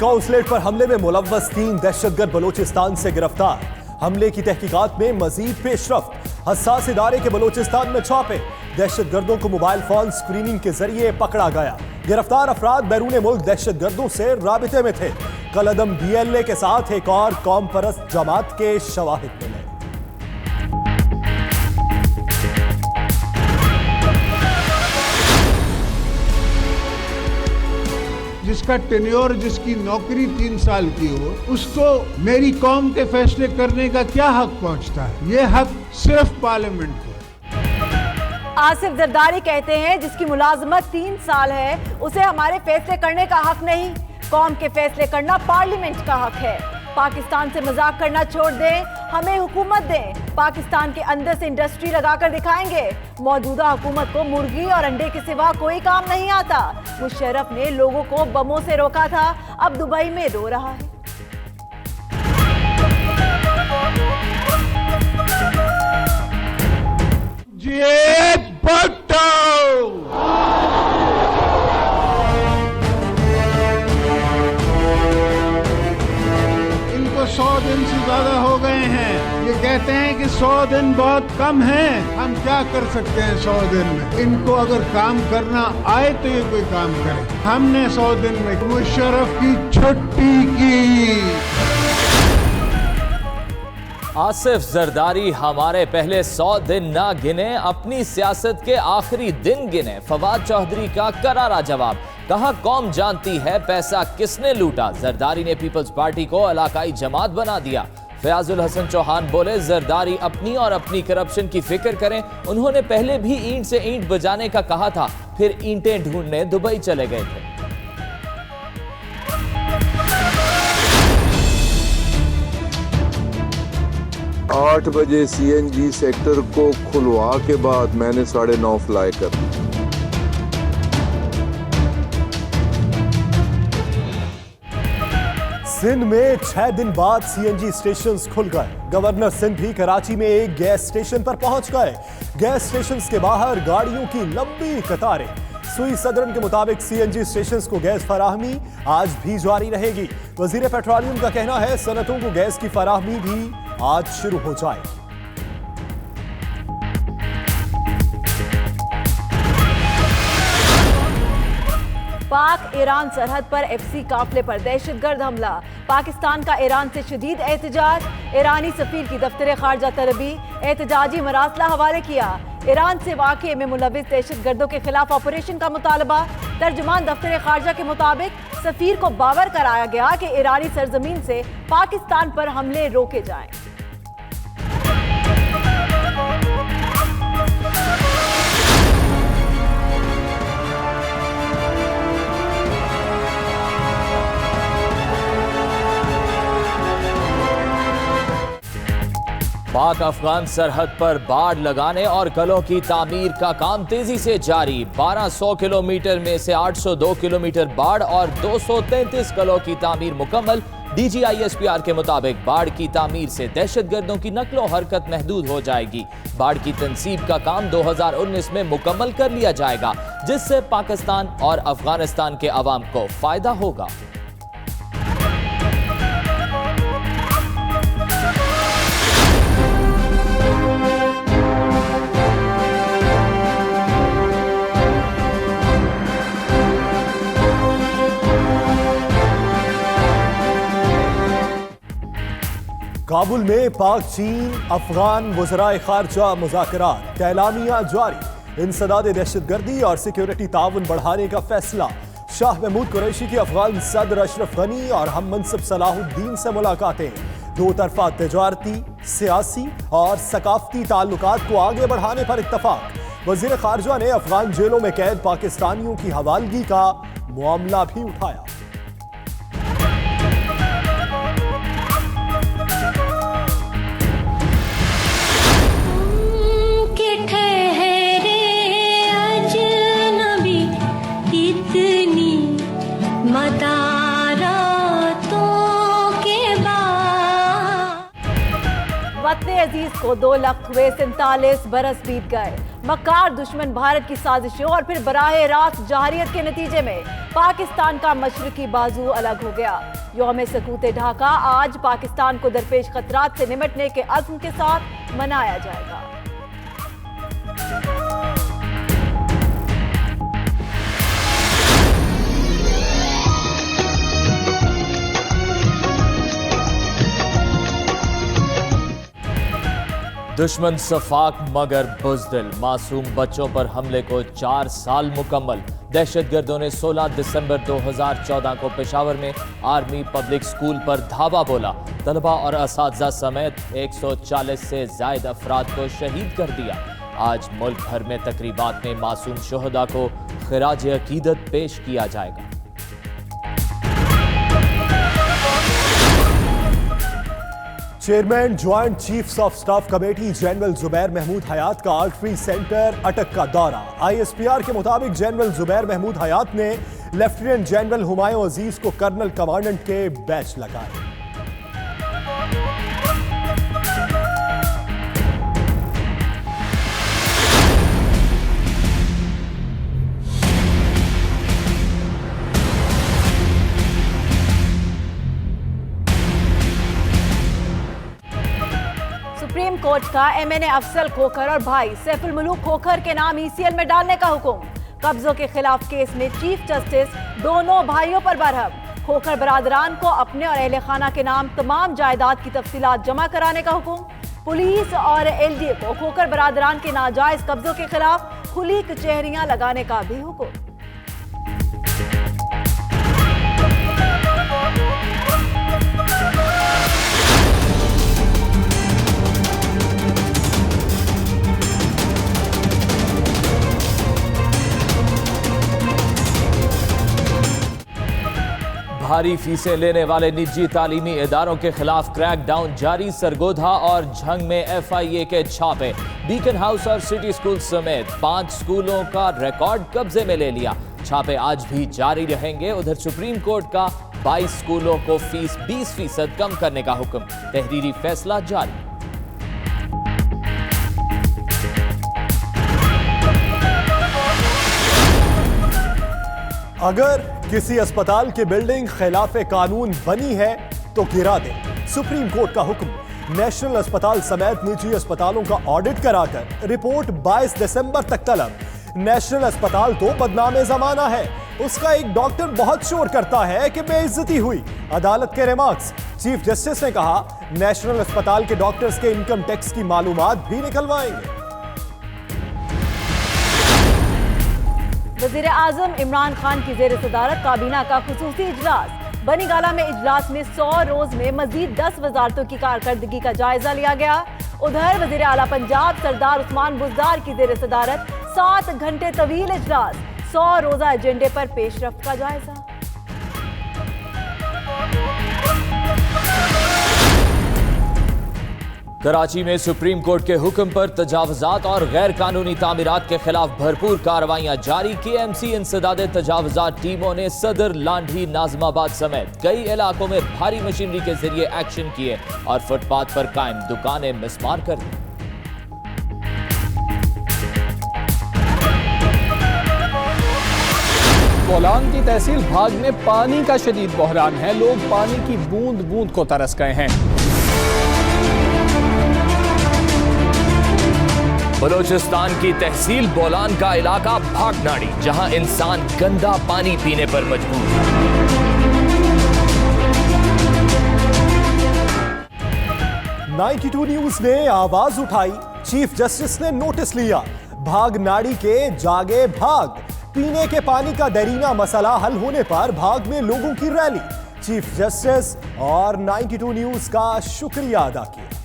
Consulate पर हमले में मुलव्वस 3 दहशतगर्द बलोचिस्तान से गिरफ्तार। हमले की तहकीकात में मजीद पेशरफ्त। हसास इदारे के बलोचिस्तान में छापे। दहशतगर्दों को मोबाइल फोन स्क्रीनिंग के जरिए पकड़ा गया। गिरफ्तार अफराद बैरून मुल्क दहशतगर्दों से राबिते में थे। कलअदम DLA के साथ एक और कौम परस्त जमात के शवाहिद मिले। जिसका टेन्योर, जिसकी नौकरी 3 साल की हो, उसको मेरी कौम के फैसले करने का क्या हक पहुंचता है? ये हक सिर्फ पार्लियामेंट को है। आसिफ जरदारी कहते हैं जिसकी मुलाजमत 3 साल है उसे हमारे फैसले करने का हक नहीं, कौम के फैसले करना पार्लियामेंट का हक है। पाकिस्तान से मजाक करना छोड़ दें, हमें हुकूमत दें। पाकिस्तान के अंदर से इंडस्ट्री लगाकर दिखाएंगे। मौजूदा हुकूमत को मुर्गी और अंडे के सिवा कोई काम नहीं आता। मुशर्रफ ने लोगों को बमों से रोका था, अब दुबई में रो रहा है। इनको 100 दिन से ज्यादा हो गए हैं। ये कहते हैं कि 100 दिन बहुत कम है। हम क्या कर सकते हैं 100 दिन में? इनको अगर काम करना आए तो ये कोई काम करे। हमने 100 दिन में मुशर्रफ की छुट्टी की। आसिफ जरदारी हमारे पहले 100 दिन ना गिने, अपनी सियासत के आखिरी दिन गिने। फवाद चौधरी का करारा जवाब। कहा कौम जानती है पैसा किसने लूटा। जरदारी ने पीपल्स पार्टी को इलाकाई जमात बना दिया। फयाजुल हसन चौहान बोले जरदारी अपनी और अपनी करप्शन की फिक्र करें। उन्होंने पहले भी ईंट से ईंट बजाने का कहा था, फिर ईंटें ढूंढने दुबई चले गए थे। 8 बजे CNG सेक्टर को खुलवा के बाद मैंने 9:30 फ्लाई कर दी। सिंध में 6 दिन बाद CNG स्टेशंस खुल गए। गवर्नर सिंध भी कराची में एक गैस स्टेशन पर पहुंच गए। गैस स्टेशंस के बाहर गाड़ियों की लंबी कतारें। सुई सदरन के मुताबिक CNG स्टेशंस को गैस फराहमी आज भी जारी रहेगी। वजीर पेट्रोलियम का कहना है सनतों को गैस की फराहमी भी आज शुरू हो जाएगी। पाक ईरान सरहद पर FC काफिले पर दहशतगर्द हमला। पाकिस्तान का ईरान से शदीद एहतजाज। ईरानी सफीर की दफ्तर खारजा तरबी एहतजाजी मरासला हवाले किया। ईरान से वाक़े में मुलविस दहशतगर्दों के खिलाफ ऑपरेशन का मुतालबा। तर्जुमान दफ्तर खारजा के मुताबिक सफीर को बावर कराया गया कि ईरानी सरजमीन से पाकिस्तान पर हमले रोके जाएं। पाक अफगान सरहद पर बाड़ लगाने और कलों की तामीर का काम तेजी से जारी। 1200 किलोमीटर में से 802 किलोमीटर बाड़ और 233 कलों की तामीर मुकम्मल। DGISPR के मुताबिक बाढ़ की तामीर से दहशतगर्दों की नकलो हरकत महदूद हो जाएगी। बाढ़ की तनसीब का काम 2019 में मुकम्मल कर लिया जाएगा, जिससे पाकिस्तान और अफगानिस्तान के अवाम को फायदा होगा। काबुल में पाक चीन अफगान वज़राए खारजा मुज़ाकरात का एलामिया जारी। इंसदाद दहशतगर्दी और सिक्योरिटी ताउन बढ़ाने का फैसला। शाह महमूद कुरैशी की अफगान सदर अशरफ गनी और हम मनसब सलाहुद्दीन से मुलाकातें। दो तरफा तजारती, सियासी और सकाफती ताल्लुकात को आगे बढ़ाने पर इत्तफाक। वज़ीर खारजा ने अफगान जेलों में कैद पाकिस्तानियों की हवालगी का मामला भी उठाया। वतन अजीज को 2 लाख हुए, 47 बरस बीत गए। मक्कार दुश्मन भारत की साजिशों और फिर बराह रास्त जहरियत के नतीजे में पाकिस्तान का मशरकी बाजू अलग हो गया। यौम सकूत ढाका आज पाकिस्तान को दरपेश खतरात से निमटने के अज़्म के साथ मनाया जाएगा। दुश्मन सफाक मगर बुज़दिल, मासूम बच्चों पर हमले को 4 साल मुकम्मल। दहशतगर्दों ने 16 दिसंबर 2014 को पेशावर में आर्मी पब्लिक स्कूल पर धावा बोला। तलबा और असातिज़ा समेत 140 से ज़ायद अफराद को शहीद कर दिया। आज मुल्क भर में तकरीबात में मासूम शोहदा को खिराज अकीदत पेश किया जाएगा। Chairman joint chiefs of staff committee general Zubair Mahmood Hayat का आर्टरी सेंटर अटक का दौरा। ISPR के मुताबिक जनरल जुबैर महमूद हयात ने लेफ्टिनेंट जनरल हुमायूं अजीज को कर्नल कमांडेंट के बैच लगाए। सुप्रीम कोर्ट का MNA अफजल खोखर और भाई सैफुल मलूक खोखर के नाम ECL में डालने का हुक्म। कब्जों के खिलाफ केस में चीफ जस्टिस दोनों भाइयों पर बरहम। खोखर बरादरान को अपने और अहले खाना के नाम तमाम जायदाद की तफसीलात जमा कराने का हुक्म। पुलिस और LDA को खोखर बरादरान के नाजायज कब्जों के खिलाफ खुली कचहरियां लगाने का भी हुक्म। भारी फीसें लेने वाले निजी तालीमी इदारों के खिलाफ क्रैकडाउन जारी। सरगोधा और झंग में FIA के छापे। बीकन हाउस और सिटी स्कूल समेत 5 स्कूलों का रिकॉर्ड कब्जे में ले लिया। छापे आज भी जारी रहेंगे। उधर सुप्रीम कोर्ट का 22 स्कूलों को फीस 20% कम करने का हुक्म। तहरीरी फैसला जारी। अगर किसी अस्पताल की बिल्डिंग खिलाफ कानून बनी है तो गिरा दे, सुप्रीम कोर्ट का हुक्म। नेशनल अस्पताल समेत निजी अस्पतालों का ऑडिट कराकर रिपोर्ट 22 दिसंबर तक तलब। नेशनल अस्पताल तो बदनामे जमाना है, उसका एक डॉक्टर बहुत शोर करता है कि बेइज्जती हुई। अदालत के रिमार्क्स। चीफ जस्टिस ने कहा नेशनल अस्पताल के डॉक्टर्स के इनकम टैक्स की मालूमात भी निकलवाएंगे। वज़ीर आज़म इमरान खान की ज़ेर सदारत काबीना का खुसूसी इजलास। बनीगाला में इजलास में 100 रोज में मजीद 10 वजारतों की कारकर्दगी का जायजा लिया गया। उधर वज़ीर आला पंजाब सरदार उस्मान बुज़दार की ज़ेर सदारत 7 घंटे तवील इजलास। 100 रोजा एजेंडे पर पेशरफ्त का जायजा। कराची में सुप्रीम कोर्ट के हुक्म पर तजावुजात और गैर कानूनी तामीरात के खिलाफ भरपूर कार्रवाइयां जारी। KMC इंसदादे तजावुजात टीमों ने सदर, लांढी, नाजमाबाद समेत कई इलाकों में भारी मशीनरी के जरिए एक्शन किए और फुटपाथ पर कायम दुकानें मिसमार कर दी। बोलान की तहसील भाग में पानी का शदीद बहरान है। लोग पानी की बूंद बूंद को तरस गए हैं। बलोचिस्तान की तहसील बोलान का इलाका भागनाड़ी, जहां इंसान गंदा पानी पीने पर मजबूर। 92 न्यूज ने आवाज उठाई। चीफ जस्टिस ने नोटिस लिया। भागनाड़ी के जागे भाग। पीने के पानी का दरीना मसला हल होने पर भाग में लोगों की रैली। चीफ जस्टिस और 92 न्यूज का शुक्रिया अदा किया।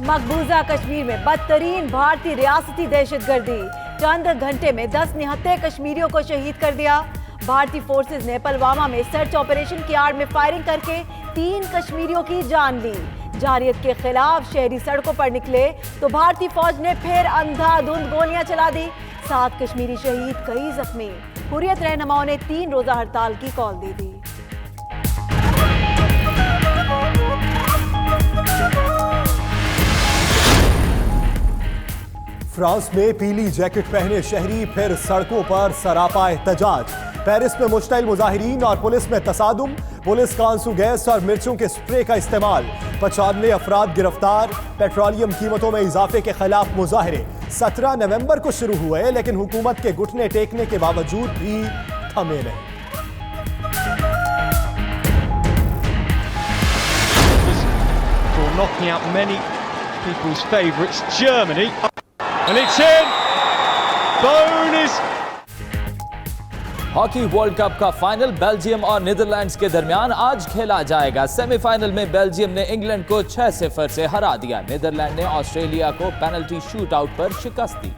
मकबूजा कश्मीर में बदतरीन भारतीय रियासती दहशतगर्दी। चंद घंटे में 10 निहत्ते कश्मीरियों को शहीद कर दिया। भारतीय फोर्सेस ने पुलवामा में सर्च ऑपरेशन की आड़ में फायरिंग करके 3 कश्मीरियों की जान ली। जारहियत के खिलाफ शहरी सड़कों पर निकले तो भारतीय फौज ने फिर अंधाधुंध गोलियां चला दी। 7 कश्मीरी शहीद, कई जख्मी। हुर्रियत रहनुमाओं ने 3 रोजा हड़ताल की कॉल दी थी। फ्रांस में पीली जैकेट पहने शहरी फिर सड़कों पर सरापा एहतजाज। पेरिस में मुश्तइल मुजाहिरीन और पुलिस में तसादुम। पुलिस का आंसू गैस और मिर्चों के स्प्रे का इस्तेमाल। 95 अफराद गिरफ्तार। पेट्रोलियम कीमतों में इजाफे के खिलाफ मुजाहरे 17 नवंबर को शुरू हुए, लेकिन हुकूमत के घुटने टेकने के बावजूद भी थमे नहीं। For knocking out many people's favourites, Germany. And it's in! Bonus! Hockey world cup का फाइनल बेल्जियम और नीदरलैंड्स के दरमियान आज खेला जाएगा। सेमीफाइनल में बेल्जियम ने इंग्लैंड को 6-0 से हरा दिया। नीदरलैंड ने ऑस्ट्रेलिया को पेनल्टी शूटआउट पर शिकस्त दी।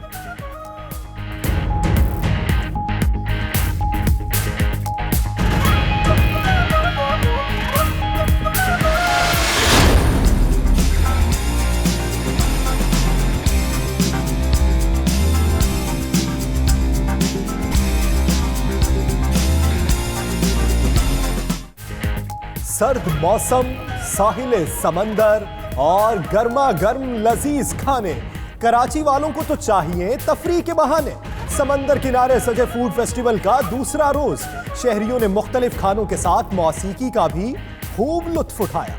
सर्द मौसम, साहिल समंदर और गर्मा गर्म लजीज खाने। कराची वालों को तो चाहिए तफरीह के बहाने। समंदर किनारे सजे फूड फेस्टिवल का दूसरा रोज शहरियों ने मुख्तलिफ खानों के साथ मौसीकी का भी खूब लुत्फ उठाया।